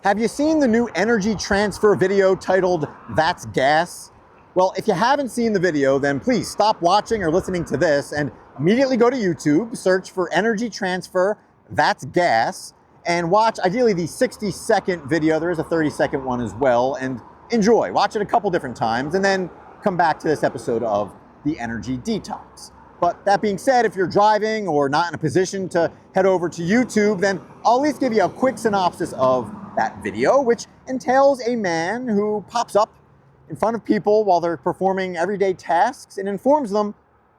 Have you seen the new energy transfer video titled "That's Gas"? Well, if you haven't seen the video, then please stop watching or listening to this and immediately go to YouTube, search for energy transfer, "That's Gas," and watch ideally the 60-second video. There is a 30-second one as well, and enjoy. Watch it a couple different times and then come back to this episode of the Energy Detox. But that being said, if you're driving or not in a position to head over to YouTube, then I'll at least give you a quick synopsis of that video, which entails a man who pops up in front of people while they're performing everyday tasks and informs them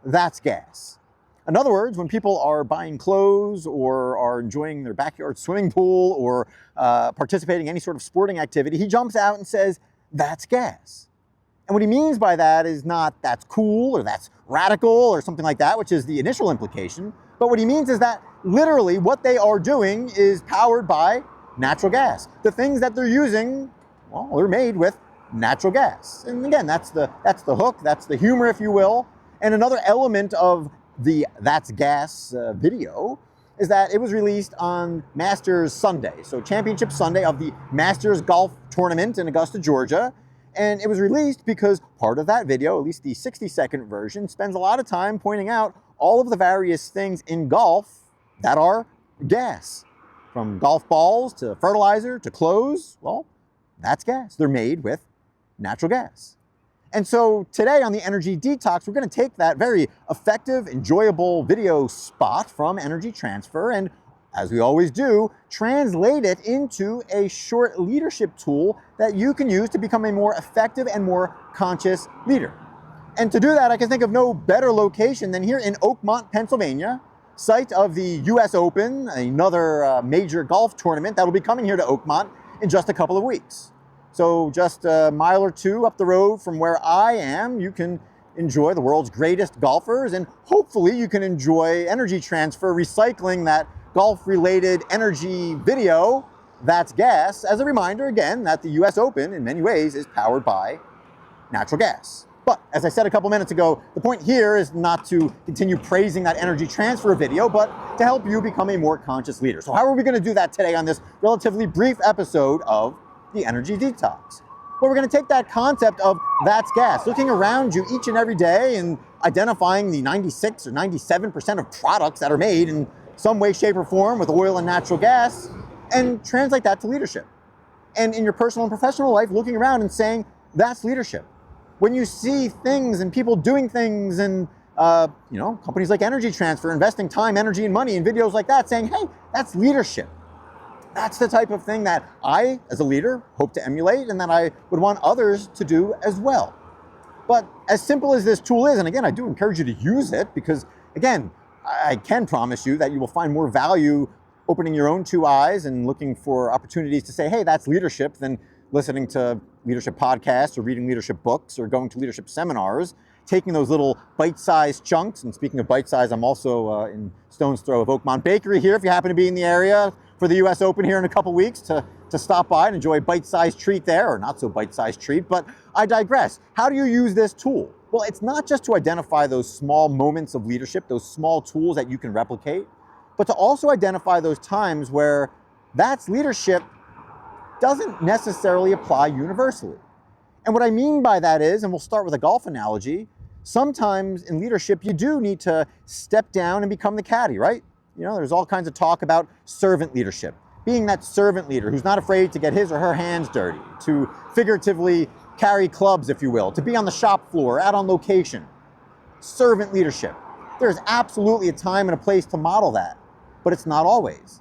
that's gas. In other words, when people are buying clothes or are enjoying their backyard swimming pool or participating in any sort of sporting activity, he jumps out and says, that's gas. And what he means by that is not that's cool or that's radical or something like that, which is the initial implication. But what he means is that literally what they are doing is powered by natural gas. The things that they're using, well, they're made with natural gas. And again, that's the hook, that's the humor, if you will. And another element of the That's Gas video is that it was released on Masters Sunday, so Championship Sunday of the Masters Golf Tournament in Augusta, Georgia. And it was released because part of that video, at least the 60-second version, spends a lot of time pointing out all of the various things in golf that are gas. From golf balls to fertilizer to clothes, well, that's gas. They're made with natural gas. And so today on the Energy Detox, we're going to take that very effective, enjoyable video spot from Energy Transfer and, as we always do, translate it into a short leadership tool that you can use to become a more effective and more conscious leader. And to do that, I can think of no better location than here in Oakmont, Pennsylvania, site of the US Open, another major golf tournament that will be coming here to Oakmont in just a couple of weeks. So just a mile or two up the road from where I am, you can enjoy the world's greatest golfers, and hopefully you can enjoy Energy Transfer recycling that golf-related energy video, that's gas, as a reminder again that the US Open in many ways is powered by natural gas. But as I said a couple minutes ago, the point here is not to continue praising that energy transfer video, but to help you become a more conscious leader. So how are we going to do that today on this relatively brief episode of the Energy Detox? Well, we're going to take that concept of that's gas, looking around you each and every day and identifying the 96 or 97% of products that are made in some way, shape, or form with oil and natural gas, and translate that to leadership. And in your personal and professional life, looking around and saying, that's leadership. When you see things and people doing things and companies like Energy Transfer investing time, energy, and money in videos like that, saying, hey, that's leadership. That's the type of thing that I, as a leader, hope to emulate and that I would want others to do as well. But as simple as this tool is, and again, I do encourage you to use it because, again, I can promise you that you will find more value opening your own two eyes and looking for opportunities to say, hey, that's leadership, than listening to leadership podcasts or reading leadership books or going to leadership seminars, taking those little bite-sized chunks. And speaking of bite-sized, I'm also in stone's throw of Oakmont Bakery here if you happen to be in the area for the US Open here in a couple weeks to stop by and enjoy a bite-sized treat there, or not so bite-sized treat, but I digress. How do you use this tool? Well, it's not just to identify those small moments of leadership, those small tools that you can replicate, but to also identify those times where that's leadership doesn't necessarily apply universally. And what I mean by that is, and we'll start with a golf analogy, sometimes in leadership you do need to step down and become the caddy, right? You know, there's all kinds of talk about servant leadership, being that servant leader who's not afraid to get his or her hands dirty, to figuratively carry clubs, if you will, to be on the shop floor, out on location. Servant leadership. There's absolutely a time and a place to model that, but it's not always.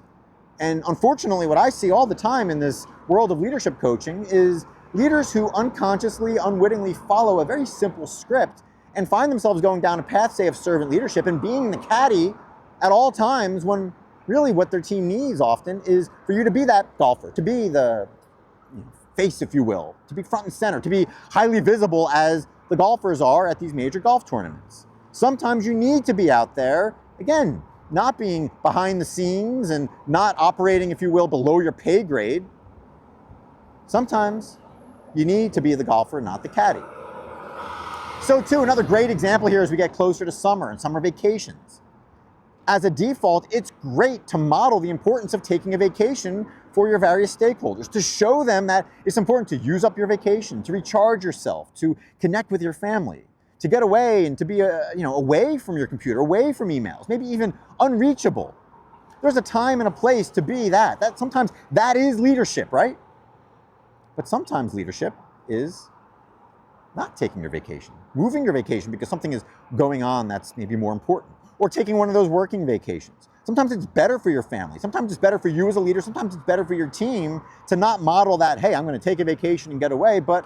And unfortunately, what I see all the time in this world of leadership coaching is leaders who unconsciously, unwittingly follow a very simple script and find themselves going down a path, say, of servant leadership and being the caddy at all times, when really what their team needs often is for you to be that golfer, to be the face, if you will, to be front and center, to be highly visible as the golfers are at these major golf tournaments. Sometimes you need to be out there, again, not being behind the scenes and not operating, if you will, below your pay grade. Sometimes you need to be the golfer, not the caddy. So too, another great example here as we get closer to summer and summer vacations. As a default, it's great to model the importance of taking a vacation for your various stakeholders, to show them that it's important to use up your vacation, to recharge yourself, to connect with your family, to get away and to be away from your computer, away from emails, maybe even unreachable. There's a time and a place to be that. Sometimes that is leadership, right? But sometimes leadership is not taking your vacation, moving your vacation because something is going on that's maybe more important, or taking one of those working vacations. Sometimes it's better for your family. Sometimes it's better for you as a leader. Sometimes it's better for your team to not model that, hey, I'm going to take a vacation and get away, but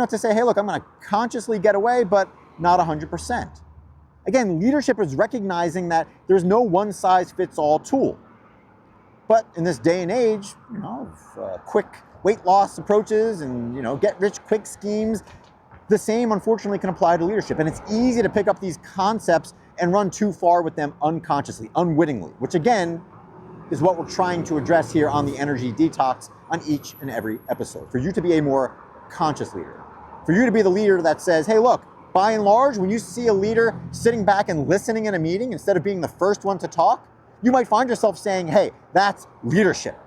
to say, hey, look, I'm going to consciously get away, but not 100%. Again, leadership is recognizing that there's no one-size-fits-all tool. But in this day and age, of quick weight loss approaches and get-rich-quick schemes, the same, unfortunately, can apply to leadership. And it's easy to pick up these concepts and run too far with them unconsciously, unwittingly, which again is what we're trying to address here on the Energy Detox on each and every episode. For you to be a more conscious leader. For you to be the leader that says, hey, look, by and large, when you see a leader sitting back and listening in a meeting instead of being the first one to talk, you might find yourself saying, hey, that's leadership.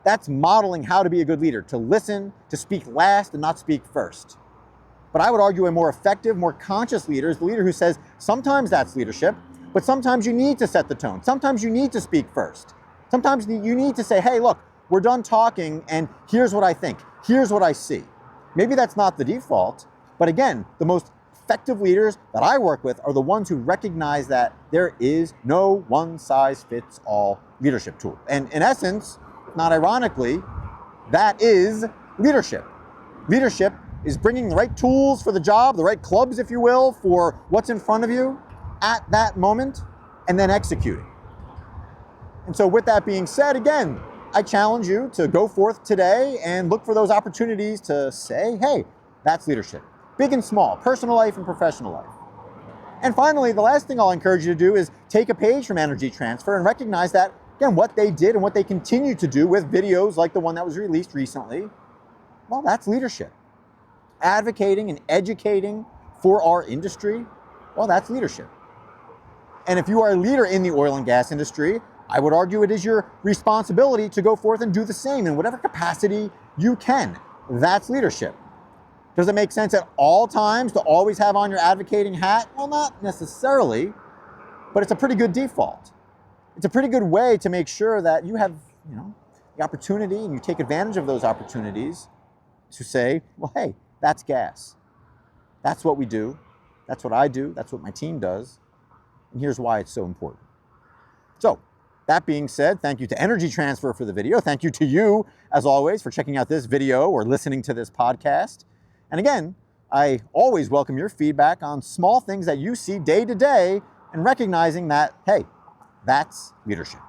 That's modeling how to be a good leader, to listen, to speak last and not speak first. But I would argue a more effective, more conscious leader is the leader who says, sometimes that's leadership, but sometimes you need to set the tone. Sometimes you need to speak first. Sometimes you need to say, hey, look, we're done talking and here's what I think. Here's what I see. Maybe that's not the default, but again, the most effective leaders that I work with are the ones who recognize that there is no one-size-fits-all leadership tool. And in essence, not ironically, that is leadership. Leadership is bringing the right tools for the job, the right clubs, if you will, for what's in front of you at that moment, and then executing. And so with that being said, again, I challenge you to go forth today and look for those opportunities to say, hey, that's leadership. Big and small, personal life and professional life. And finally, the last thing I'll encourage you to do is take a page from Energy Transfer and recognize that, again, what they did and what they continue to do with videos like the one that was released recently, well, that's leadership. Advocating and educating for our industry, well, that's leadership. And if you are a leader in the oil and gas industry, I would argue it is your responsibility to go forth and do the same in whatever capacity you can. That's leadership. Does it make sense at all times to always have on your advocating hat? Well, not necessarily, but it's a pretty good default. It's a pretty good way to make sure that you have, the opportunity and you take advantage of those opportunities to say, well, hey, that's gas. That's what we do. That's what I do. That's what my team does. And here's why it's so important. So, that being said, thank you to Energy Transfer for the video. Thank you to you, as always, for checking out this video or listening to this podcast. And again, I always welcome your feedback on small things that you see day to day and recognizing that, hey, that's leadership.